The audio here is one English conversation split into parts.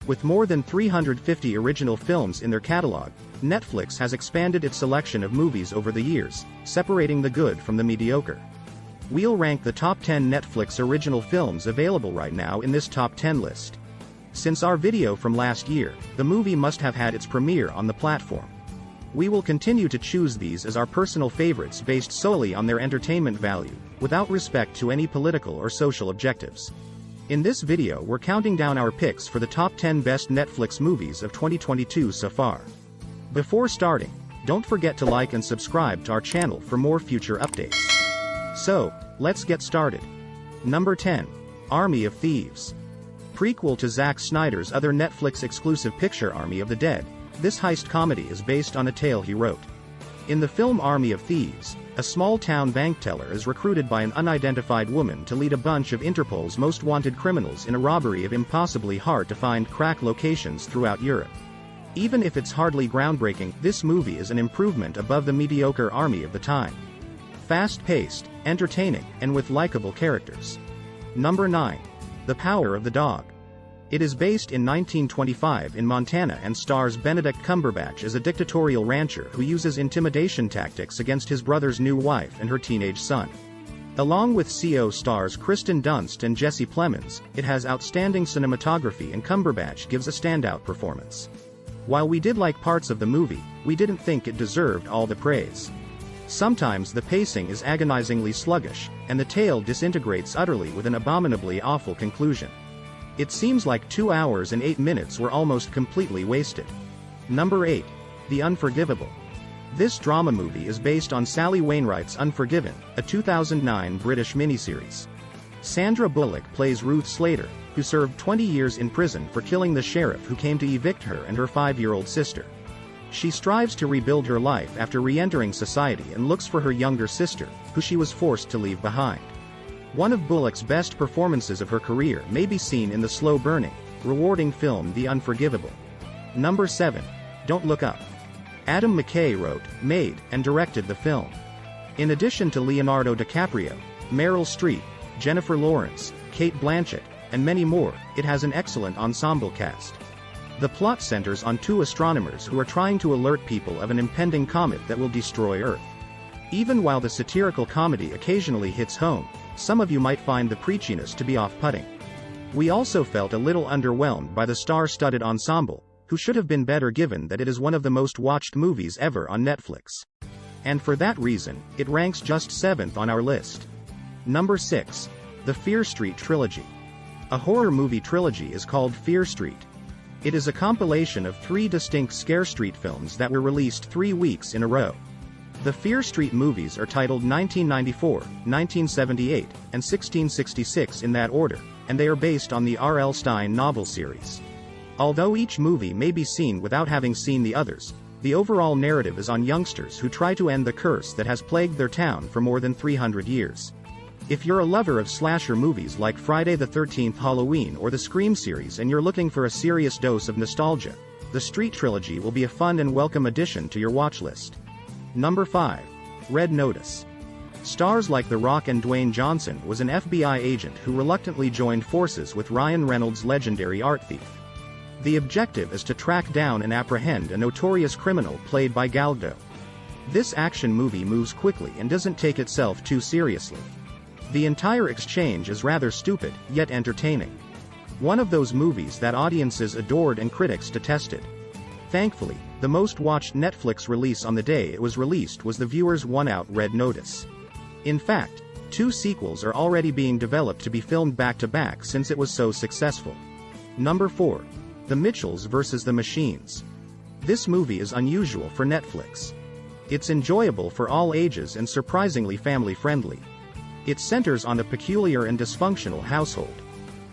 With more than 350 original films in their catalog, Netflix has expanded its selection of movies over the years, separating the good from the mediocre. We'll rank the top 10 Netflix original films available right now in this top 10 list. Since our video from last year, the movie must have had its premiere on the platform. We will continue to choose these as our personal favorites based solely on their entertainment value, without respect to any political or social objectives. In this video we're counting down our picks for the top 10 best Netflix movies of 2022 so far. Before starting, don't forget to like and subscribe to our channel for more future updates. So, let's get started. Number 10. Army of Thieves. Prequel to Zack Snyder's other Netflix-exclusive picture Army of the Dead, this heist comedy is based on a tale he wrote. In the film Army of Thieves, a small-town bank teller is recruited by an unidentified woman to lead a bunch of Interpol's most wanted criminals in a robbery of impossibly hard-to-find crack locations throughout Europe. Even if it's hardly groundbreaking, this movie is an improvement above the mediocre Army of the time. Fast-paced, entertaining, and with likable characters. Number 9. The Power of the Dog. It is based in 1925 in Montana and stars Benedict Cumberbatch as a dictatorial rancher who uses intimidation tactics against his brother's new wife and her teenage son. Along with CO stars Kristen Dunst and Jesse Plemons, it has outstanding cinematography and Cumberbatch gives a standout performance. While we did like parts of the movie, we didn't think it deserved all the praise. Sometimes the pacing is agonizingly sluggish, and the tale disintegrates utterly with an abominably awful conclusion. It seems like 2 hours and 8 minutes were almost completely wasted. Number 8. The Unforgivable. This drama movie is based on Sally Wainwright's Unforgiven, a 2009 British miniseries. Sandra Bullock plays Ruth Slater, who served 20 years in prison for killing the sheriff who came to evict her and her 5-year-old sister. She strives to rebuild her life after re-entering society and looks for her younger sister, who she was forced to leave behind. One of Bullock's best performances of her career may be seen in the slow-burning, rewarding film The Unforgivable. Number 7. Don't Look Up. Adam McKay wrote, made, and directed the film. In addition to Leonardo DiCaprio, Meryl Streep, Jennifer Lawrence, Cate Blanchett, and many more, it has an excellent ensemble cast. The plot centers on 2 astronomers who are trying to alert people of an impending comet that will destroy Earth. Even while the satirical comedy occasionally hits home, some of you might find the preachiness to be off-putting. We also felt a little underwhelmed by the star-studded ensemble, who should have been better given that it is one of the most watched movies ever on Netflix. And for that reason, it ranks just 7th on our list. Number 6. The Fear Street Trilogy. A horror movie trilogy is called Fear Street. It is a compilation of 3 distinct Scare Street films that were released 3 weeks in a row. The Fear Street movies are titled 1994, 1978, and 1666 in that order, and they are based on the R.L. Stine novel series. Although each movie may be seen without having seen the others, the overall narrative is on youngsters who try to end the curse that has plagued their town for more than 300 years. If you're a lover of slasher movies like Friday the 13th, Halloween, or the Scream series and you're looking for a serious dose of nostalgia, the Street Trilogy will be a fun and welcome addition to your watch list. Number 5. Red Notice. Stars like The Rock and Dwayne Johnson was an FBI agent who reluctantly joined forces with Ryan Reynolds' legendary art thief. The objective is to track down and apprehend a notorious criminal played by Gal Gadot. This action movie moves quickly and doesn't take itself too seriously. The entire exchange is rather stupid, yet entertaining. One of those movies that audiences adored and critics detested. Thankfully, the most watched Netflix release on the day it was released was the viewers' one-out Red Notice. In fact, 2 sequels are already being developed to be filmed back-to-back since it was so successful. Number 4. The Mitchells vs. the Machines. This movie is unusual for Netflix. It's enjoyable for all ages and surprisingly family-friendly. It centers on a peculiar and dysfunctional household.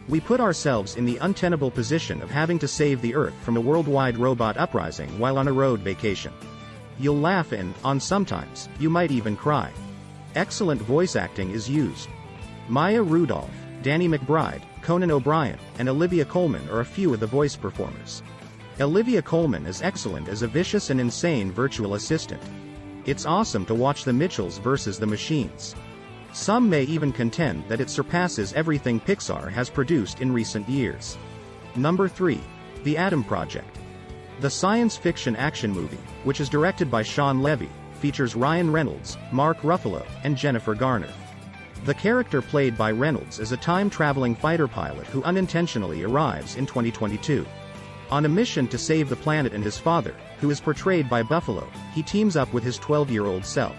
We put ourselves in the untenable position of having to save the Earth from a worldwide robot uprising while on a road vacation. You'll laugh and, on sometimes, you might even cry. Excellent voice acting is used. Maya Rudolph, Danny McBride, Conan O'Brien, and Olivia Colman are a few of the voice performers. Olivia Colman is excellent as a vicious and insane virtual assistant. It's awesome to watch the Mitchells vs. the Machines. Some may even contend that it surpasses everything Pixar has produced in recent years. Number 3. The Adam Project. The science fiction action movie, which is directed by Sean Levy, features Ryan Reynolds, Mark Ruffalo, and Jennifer Garner. The character played by Reynolds is a time-traveling fighter pilot who unintentionally arrives in 2022. On a mission to save the planet and his father, who is portrayed by Buffalo, he teams up with his 12-year-old self.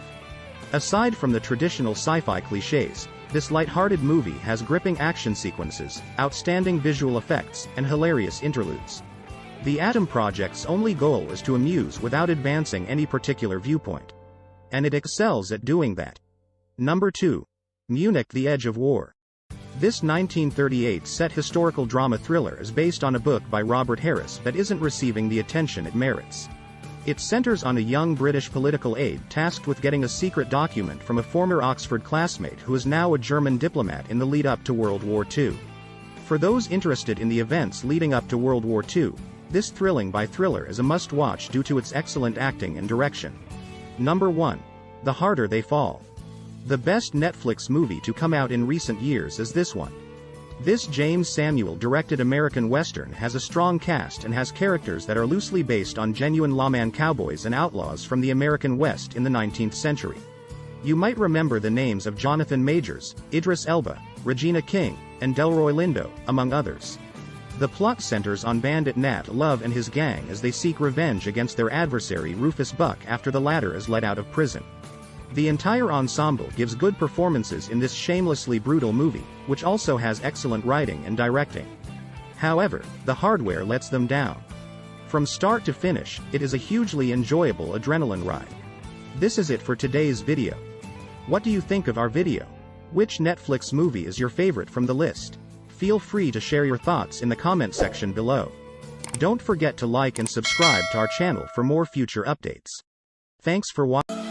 Aside from the traditional sci-fi cliches, this light-hearted movie has gripping action sequences, outstanding visual effects, and hilarious interludes. The Adam Project's only goal is to amuse without advancing any particular viewpoint. And it excels at doing that. Number 2. Munich: The Edge of War. This 1938 set historical drama thriller is based on a book by Robert Harris that isn't receiving the attention it merits. It centers on a young British political aide tasked with getting a secret document from a former Oxford classmate who is now a German diplomat in the lead-up to World War II. For those interested in the events leading up to World War II, this thrilling thriller is a must-watch due to its excellent acting and direction. Number 1. The Harder They Fall. The best Netflix movie to come out in recent years is this one. This James Samuel-directed American Western has a strong cast and has characters that are loosely based on genuine lawman cowboys and outlaws from the American West in the 19th century. You might remember the names of Jonathan Majors, Idris Elba, Regina King, and Delroy Lindo, among others. The plot centers on bandit Nat Love and his gang as they seek revenge against their adversary Rufus Buck after the latter is let out of prison. The entire ensemble gives good performances in this shamelessly brutal movie, which also has excellent writing and directing. However, the hardware lets them down. From start to finish, it is a hugely enjoyable adrenaline ride. This is it for today's video. What do you think of our video? Which Netflix movie is your favorite from the list? Feel free to share your thoughts in the comment section below. Don't forget to like and subscribe to our channel for more future updates. Thanks for watching.